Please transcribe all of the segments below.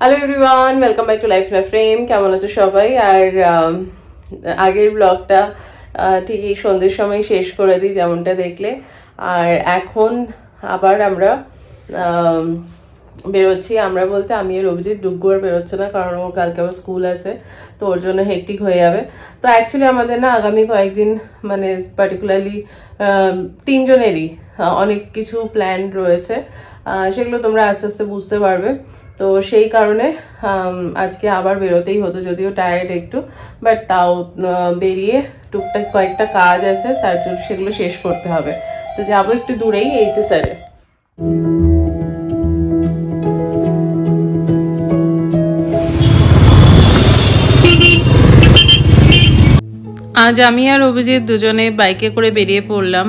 Hello everyone, welcome back to life in a frame. কেমন আছো সবাই? আর আগের ব্লগটা ঠিক এই সন্ধ্যের সময় শেষ করে দিই যেমনটা দেখলে। আর এখন আবার আমরা বেরোচ্ছি। আমরা বলতে আমি আর অভিজিৎ, ডুগ্গু আর বেরোচ্ছে না, কারণ ওর কালকে আবার স্কুল আছে, তো ওর জন্য হেক্টিক হয়ে যাবে। তো অ্যাকচুয়ালি আমাদের না আগামী কয়েকদিন মানে পার্টিকুলারলি তিনজনেরই অনেক কিছু প্ল্যান রয়েছে, সেগুলো তোমরা আস্তে আস্তে বুঝতে পারবে। তো সেই কারণে আজকে আবার বেরোতেই হতো, যদিও টায়ার্ড একটু, বাট তাও বেরিয়ে টুকটাক কয়েকটা কাজ আছে, তার জন্য সেগুলো শেষ করতে হবে। তো যাবো একটু দূরেই, HSR এ। আজ আমি আর অভিজিৎ দুজনে বাইকে করে বেরিয়ে পড়লাম।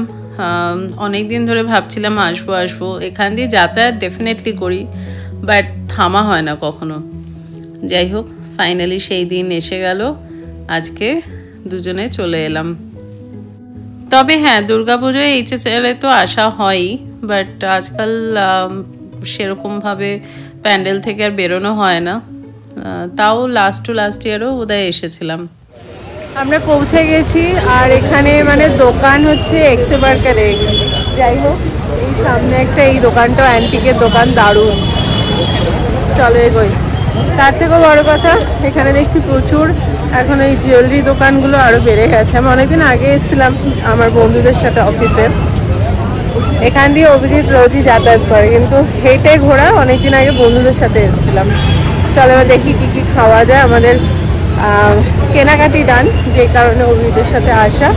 অনেক দিন ধরে ভাবছিলাম আসবো, এখান দিয়ে যাতায়াত ডেফিনেটলি করি, বাট থামা হয় না কখনো। যাই হোক, ফাইনালি সেই দিন এসে গেল, আজকে দুজনে চলে এলাম। তবে হ্যাঁ, দুর্গাপুজোয় HSR তো আসা হয়ই, বাট আজকাল সেরকমভাবে প্যান্ডেল থেকে আর বেরোনো হয় না। তাও লাস্ট ইয়ারও বোধহয় এসেছিলাম। আমরা পৌঁছে গেছি, আর এখানে মানে দোকান হচ্ছে এক্সে বার্কারে। যাই হোক, এই সামনে একটা এই দোকানটা অ্যান্টিকের দোকান, দারুণ। চলো এগোই। তার থেকেও বড় কথা, এখানে দেখছি প্রচুর এখন এই জুয়েলারি দোকানগুলো আরও বেড়ে গেছে। আমি অনেকদিন আগে এসেছিলাম আমার বন্ধুদের সাথে অফিসে, এখান দিয়ে অভিজিৎ রোজই যাতায়াত করে, কিন্তু হেঁটে ঘোরা অনেকদিন আগে বন্ধুদের সাথে এসেছিলাম। চলো এবার দেখি কী কী খাওয়া যায়। আমাদের কেনাকাটি ডান, যে কারণে অভিজিতের সাথে আসা।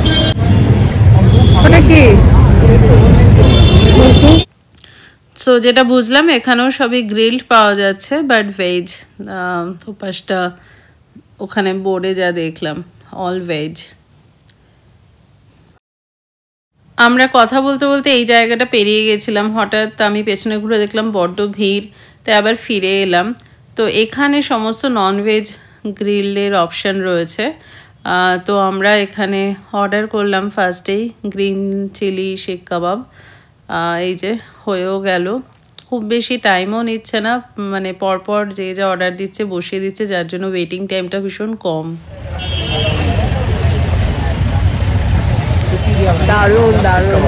ওটা কি? সো যেটা বুঝলাম, এখানেও সবই গ্রিলড পাওয়া যাচ্ছে, বাট ভেজ। ওপাশটা ওখানে বোর্ডে যা দেখলাম, অল ভেজ। আমরা কথা বলতে বলতে এই জায়গাটা পেরিয়ে গেছিলাম, হঠাৎ আমি পেছনে ঘুরে দেখলাম বড্ড ভিড়, তাই আবার ফিরে এলাম। তো এখানে সমস্ত ননভেজ গ্রিলের অপশান রয়েছে। তো আমরা এখানে অর্ডার করলাম ফার্স্টেই গ্রিন চিলি শিক কাবাব। এই যে হয়েও গেল, খুব বেশি টাইমও নিচ্ছে না, মানে পরপর যে যা অর্ডার দিচ্ছে বসিয়ে দিচ্ছে, যার জন্য ওয়েটিং টাইমটা ভীষণ কম। দারুণ দারুণ।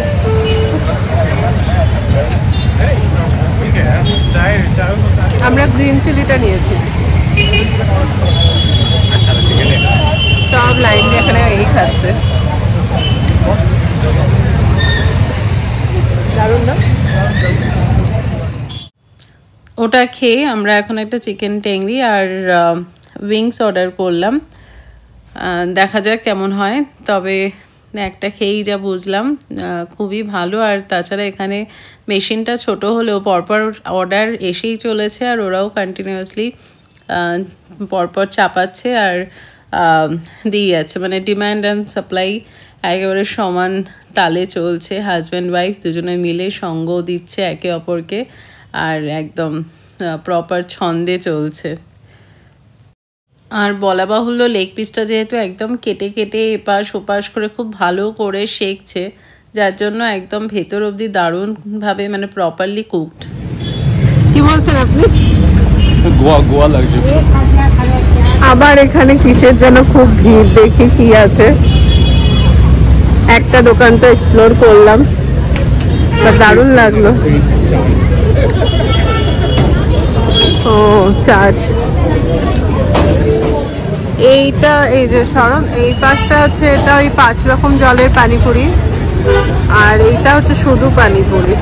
আমরা গ্রিন চিলিটা নিয়েছি। সব লাইন দিয়ে এখানে এই খাচ্ছে, দারুণ না? ওটা খেয়ে আমরা এখন একটা চিকেন টেংরি আর উইংস অর্ডার করলাম। দেখা যাক কেমন হয়। তবে একটা খেয়েই যা বুঝলাম, খুবই ভালো। আর তাছাড়া এখানে মেশিনটা ছোট হলেও পরপর অর্ডার এসেই চলেছে, আর ওরাও কন্টিনিউয়াসলি পরপর চাপাচ্ছে আর দিয়ে যাচ্ছে, মানে ডিম্যান্ড অ্যান্ড সাপ্লাই একেবারে সমান তালে চলছে। হাজব্যান্ড ওয়াইফ দুজনে মিলে সঙ্গও দিচ্ছে একে অপরকে, আর একদম প্রপার ছন্দে চলছে। আর বলা বাহুল্য, লেগ পিসটা যেহেতু একদম কেটে কেটে এপাশ ওপাশ করে খুব ভালো করে শেকছে, যার জন্য একদম ভেতর অবধি দারুণভাবে মানে প্রপারলি কুকড। কি বলছেন আপনি? গোয়া লাগছে। আবার এখানে কিসের যেন খুব ভিড়, দেখি কি আছে। একটা দোকান তো এক্সপ্লোর করলাম, দারুণ লাগলো। ও চার্জ, এইটা এই যে সরণ, এই পাশটা হচ্ছে এটা ওই 5 রকম জলের পানিপুরি, আর এইটা হচ্ছে শুধু পানিপুরি।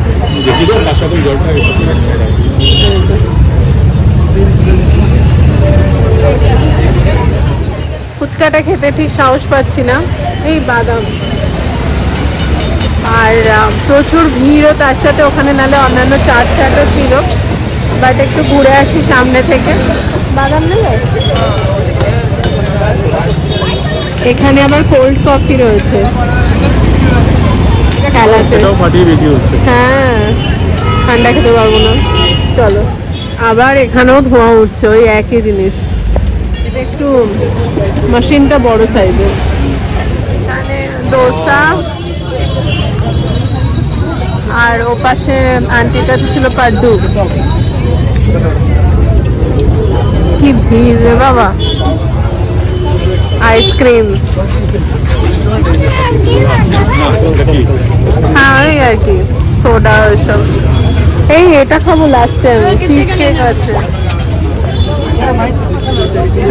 ফুচকাটা খেতে ঠিক সাহস পাচ্ছি না, এই বাদাম। আর প্রচুর ভিড়ও তার সাথে ওখানে, নালে অন্যান্য চাটও ছিল, বাট একটু ঘুরে আসি সামনে থেকে। বাদাম নেবে? এখানে আবার কোল্ড কফি রয়েছে। হ্যাঁ, ঠান্ডা খেতে পারবো না। চলো, আবার এখানেও ধোঁয়া উঠছে, ওই একই জিনিস। এটা একটু মেশিনটা বড় সাইজের। এখানে দোসা, আর ওপাশে আন্টির কাছে ছিল পাড্ডু। কি ভিড় রে বাবা। আইসক্রিম, হ্যাঁ ওই আর কি সোডা ওইসব। এই এটা খাবো লাস্টে, চিজ কেক আছে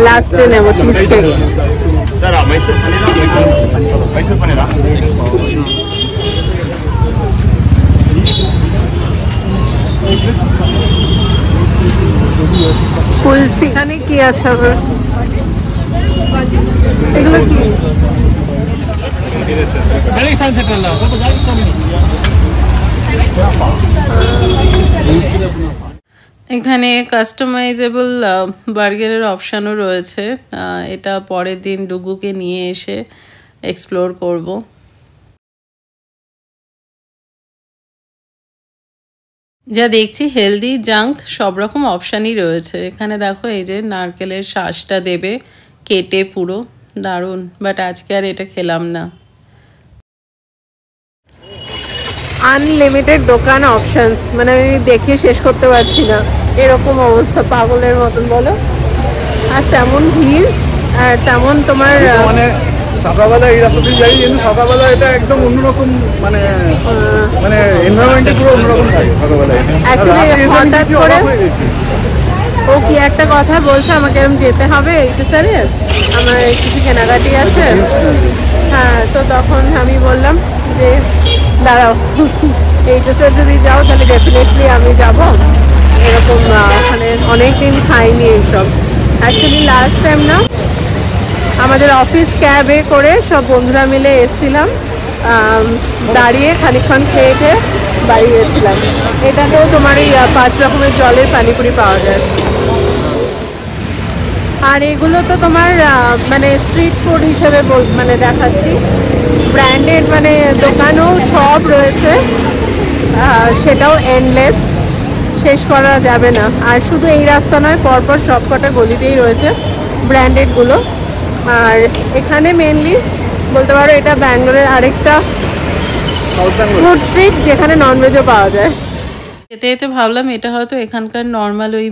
লাস্টে নেবো, চিজ কেক। কুলফি, এখানে কি আছে আবার? এগুলো কি? এখানে কাস্টমাইজেবল বার্গারের অপশানও রয়েছে। এটা পরের দিন ডুগুকে নিয়ে এসে এক্সপ্লোর করব। যা দেখছি হেলদি জাঙ্ক সব রকম অপশানই রয়েছে এখানে। দেখো এই যে নারকেলের শাঁসটা দেবে কেটে, পুরো দারুণ। বাট আজকে আর এটা খেলাম না। আনলিমিটেড দোকান অপশনস, মানে আমি দেখিয়ে শেষ করতে পারছি না, এরকম অবস্থা পাগলের মতন বলো। আর তেমন ভিড় আর তেমন তোমার মানে সকালবেলা এই রাস্তা দিয়ে যাই, কিন্তু সকালবেলা এটা একদম অন্যরকম, মানে মানে এনভায়রনমেন্টটা পুরো অন্যরকম থাকে সকালবেলায়। অ্যাকচুয়ালি হঠাৎ করে ও কি একটা কথা বলছে, আমাকে এরকম যেতে হবে স্যারে, আমার কিছু কেনাকাটি আছে। হ্যাঁ, তো তখন আমি বললাম যে দাঁড়াও, এইচএসের যদি যাও তাহলে ডেফিনেটলি আমি যাব। এরকম ওখানে অনেক দিন খাইনি এইসব। অ্যাকচুয়ালি লাস্ট টাইম না আমাদের অফিস ক্যাবে করে সব বন্ধুরা মিলে এসেছিলাম, দাঁড়িয়ে খানিকক্ষণ খেয়ে খেয়ে বাড়ি গেছিলাম। এটাতেও তোমার এই 5 রকমের জলের পানিপুরি পাওয়া যায়। আর এগুলো তো তোমার মানে স্ট্রিট ফুড হিসেবে মানে দেখাচ্ছি, ব্র্যান্ডেড মানে দোকানও সব রয়েছে, সেটাও এন্ডলেস, শেষ করা যাবে না। আর শুধু এই রাস্তা নয়, পরপর সব কটা গলিতেই রয়েছে ব্র্যান্ডেডগুলো। আর এখানে মেনলি বলতে পারো এটা ব্যাঙ্গালোরের আরেকটা ফুড স্ট্রিট, যেখানে ননভেজও পাওয়া যায়। যেতে যেতে ভাবলাম এটা হয়তো এখানকার নর্মাল ওই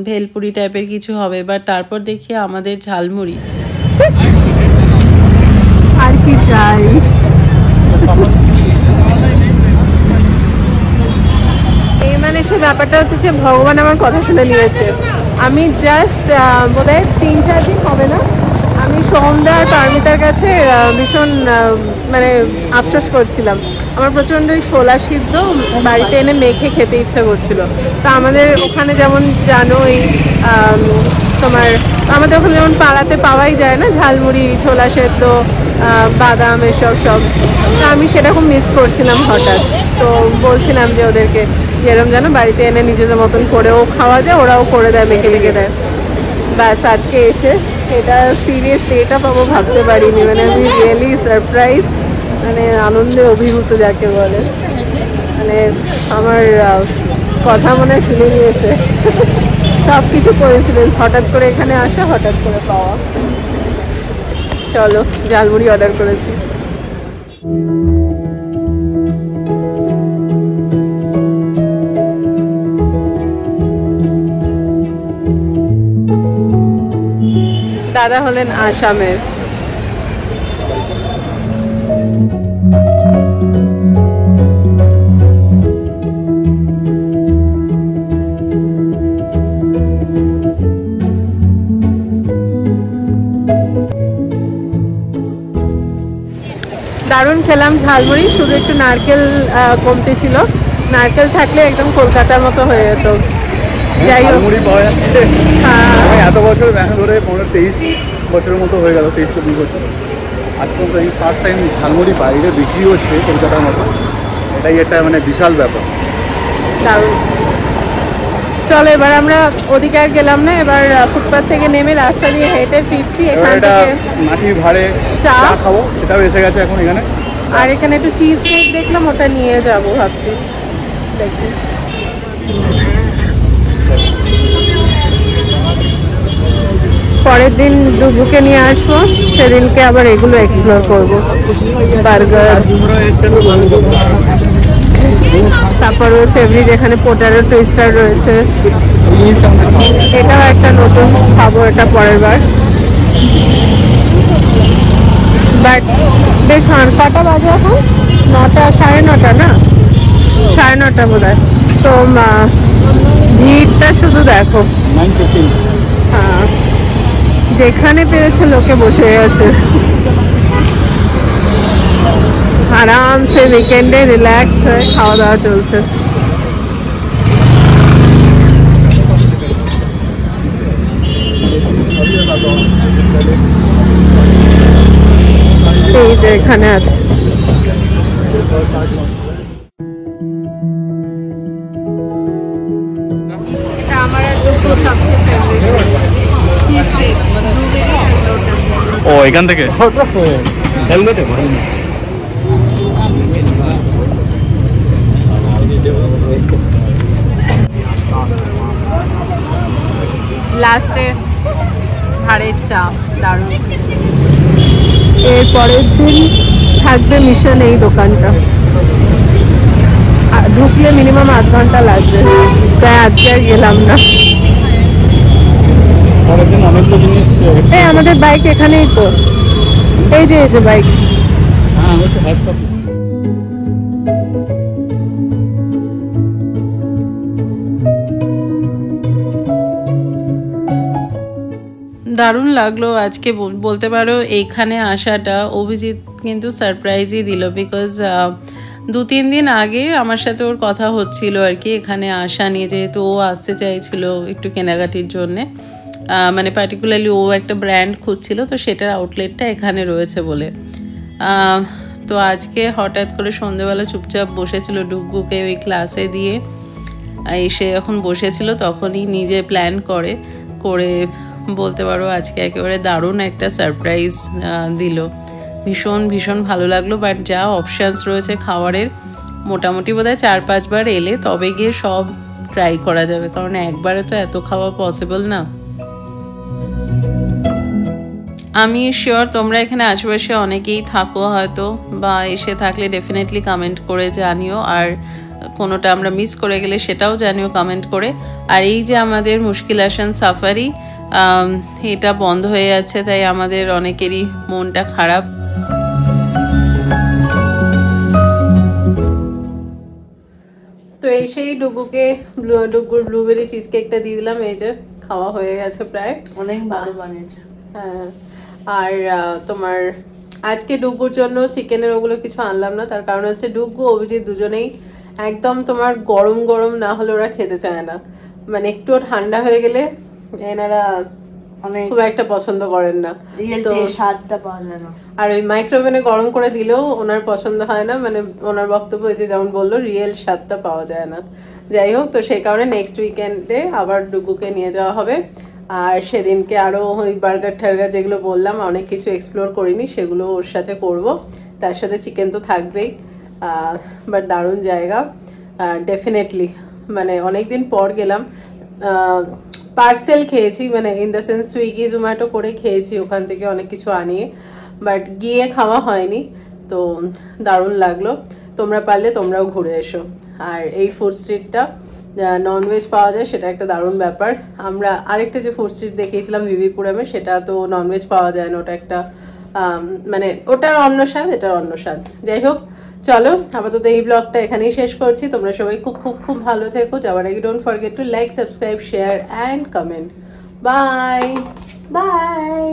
ভেলপুরি টাইপের কিছু হবে, বাট তারপর দেখি আমাদের ঝালমুড়ি। আর কি চাই। এই মানে সে ব্যাপারটা হচ্ছে, সে ভগবান আমার কথা শুনে নিয়েছে। আমি জাস্ট বোধহয় 3-4 দিন হবে না, আমি সোমদা আর পারমিতার কাছে ভীষণ মানে আফসোস করছিলাম। আমার প্রচণ্ড ওই ছোলা সিদ্ধ বাড়িতে এনে মেখে খেতে ইচ্ছা করছিল। তা আমাদের ওখানে যেমন জানো এই তোমার আমাদের ওখানে যেমন পাড়াতে পাওয়াই যায় না ঝালমুড়ি, ছোলা সেদ্ধ, বাদাম, এসব সব। তা আমি সেরকম মিস করছিলাম হঠাৎ। তো বলছিলাম যে ওদেরকে যেরকম যেন বাড়িতে এনে নিজেদের মতন করেও খাওয়া যায়, ওরাও করে দেয়, মেখে মেখে দেয়। ব্যাস আজকে এসে এটা সিরিয়াসলি এটা পাবো ভাবতে পারিনি। মানে আমি রিয়েলি সারপ্রাইজ, মানে আনন্দে অভিভূত যাকে বলে। মানে আমার কথা মনে শুনে নিয়েছে। সব কিছু কোইন্সিডেন্স, হঠাৎ করে এখানে আসা, হঠাৎ করে পাওয়া। চলো ঝালমুড়ি অর্ডার করেছি। দাদা হলেন আসামের। দারুণ খেলাম ঝালমুড়ি, শুধু একটু নারকেল কমতে ছিল। নারকেল থাকলে একদম কলকাতার মতো হয়ে যেত। যাই হোক, এত বছর ব্যাঙ্গালোরে 15-23 বছরের মতো হয়ে গেল, 23-24 বছর। আজ পর্যন্ত এই ফার্স্ট টাইম ঝালমুড়ি বাইরে বিক্রি হচ্ছে কলকাতার মতো। এটাই একটা মানে বিশাল ব্যাপার। দারুণ। চলো এবার আমরা ওদিকে আর গেলাম না, এবার ফুটপাথ থেকে নেমে রাস্তা দিয়ে হেঁটে ফিরছি। এখান থেকে মাটির ভাড়ে চা খাবো, সেটাও এসে গেছে এখন এখানে। আর এখানে একটু চিজ কেক দেখলাম, ওটা নিয়ে যাবো ভাবছি, দেখি। পরের দিন ডুবুকে নিয়ে আসবো, সেদিনকে আবার এগুলো এক্সপ্লোর করবো, বার্গার। তারপর ওর ফেভারিট এখানে পোটাটো টুইস্টার রয়েছে। এটাও একটা নতুন খাবো, এটা পরের বার। বাট বেশ কটা বাজে এখন? 9টা, 9:30 না, 9:30 বোধ হয়। তো ভিড়টা শুধু দেখো, হ্যাঁ যেখানে পেরেছে লোকে বসে আছে আরামসে উইকেন্ডে রিল্যাক্সড হয়ে খাওয়া দাওয়া চলছে। এই যে এখানে আছে আমার সবচেয়ে ফেভারিট। ও এখান থেকে হেলমেটে লাস্টে ভাড়ের চা দারুণ। এর পরের দিন থাকবে মিশন এই দোকানটা, ঢুকলে মিনিমাম 8 ঘন্টা লাগবে, তাই আজকে আর গেলাম না। এই আমাদের বাইক এখানেই তো, এই যে বাইক। দারুণ লাগলো আজকে, বলতে পারো এইখানে আসাটা অভিজিৎ কিন্তু সারপ্রাইজই দিল। বিকজ 2-3 দিন আগে আমার সাথে ওর কথা হচ্ছিল আর কি এখানে আসা নিয়ে, যেহেতু ও আসতে চাইছিল একটু কেনাকাটির জন্যে, মানে পার্টিকুলারলি ও একটা ব্র্যান্ড খুঁজছিল, তো সেটার আউটলেটটা এখানে রয়েছে বলে। তো আজকে হঠাৎ করে সন্ধেবেলা চুপচাপ বসেছিল ডুগুকে ওই ক্লাসে দিয়ে, এসে যখন বসেছিল তখনই নিজে প্ল্যান করে বলতে পারো আজকে একেবারে দারুণ একটা সারপ্রাইজ দিল। ভীষণ ভীষণ ভালো লাগলো। বাট যা অপশানস রয়েছে খাবারের, মোটামুটি বোধহয় 4-5 বার এলে তবে গিয়ে সব ট্রাই করা যাবে, কারণ একবারে তো এত খাওয়া পসিবল না। আমি শিওর তোমরা এখানে আশেপাশে অনেকেই থাকো হয়তো, বা এসে থাকলে ডেফিনেটলি কমেন্ট করে জানিও, আর কোনোটা আমরা মিস করে গেলে সেটাও জানিও কমেন্ট করে। আর এই যে আমাদের মুশকিল আসান সাফারি, এটা বন্ধ হয়ে যাচ্ছে, তাই আমাদের অনেকেরই মনটা খারাপ। তো এই সেই ডুগুকে ডুগুর ব্লুবেরি চিজ কেকটা দিয়ে দিলাম, এই যে খাওয়া হয়ে গেছে প্রায়, অনেক ভালো বানিয়েছে। হ্যাঁ, আর তোমার আজকে ডুগুর জন্য চিকেনের ওগুলো কিছু আনলাম না, তার কারণ হচ্ছে ডুগু অভিজিৎ দুজনেই একদম তোমার গরম গরম না হলে ওরা খেতে চায় না, মানে একটু ঠান্ডা হয়ে গেলে এনারা খুব একটা পছন্দ করেন না, স্বাদটা পাওয়া যায় না। আর ওই মাইক্রোওভেনে গরম করে দিলেও ওনার পছন্দ হয় না, মানে ওনার বক্তব্য যে যেমন বললো রিয়েল স্বাদটা পাওয়া যায় না। যাই হোক, তো সেই কারণে নেক্সট উইকেন্ডে আবার ডুগুকে নিয়ে যাওয়া হবে। আর সেদিনকে আরও ওই বার্গার টার্গার যেগুলো বললাম অনেক কিছু এক্সপ্লোর করিনি, সেগুলো ওর সাথে করব, তার সাথে চিকেন তো থাকবেই। বাট দারুণ জায়গা ডেফিনেটলি, মানে অনেকদিন পর গেলাম। পার্সেল খেয়েছি, মানে in the sense Swiggy Zomato করে খেয়েছি ওখান থেকে অনেক কিছু আনিয়ে, বাট গিয়ে খাওয়া হয়নি। তো দারুণ লাগলো, তোমরা পারলে তোমরাও ঘুরে এসো। আর এই ফুড স্ট্রিটটা ননভেজ পাওয়া যায়, সেটা একটা দারুণ ব্যাপার। আমরা আরেকটা যে ফুড স্ট্রিট দেখিয়েছিলাম ভিভিপুরামে, সেটা তো ননভেজ পাওয়া যায় না, ওটা একটা মানে ওটার অন্য স্বাদ, এটার অন্য স্বাদ। যাই হোক, চলো আপাতত এই ব্লগটা এখানেই শেষ করছি। তোমরা সবাই খুব খুব খুব ভালো থেকো। যাওয়ার আগে don't forget to like, subscribe, share and comment. Bye bye.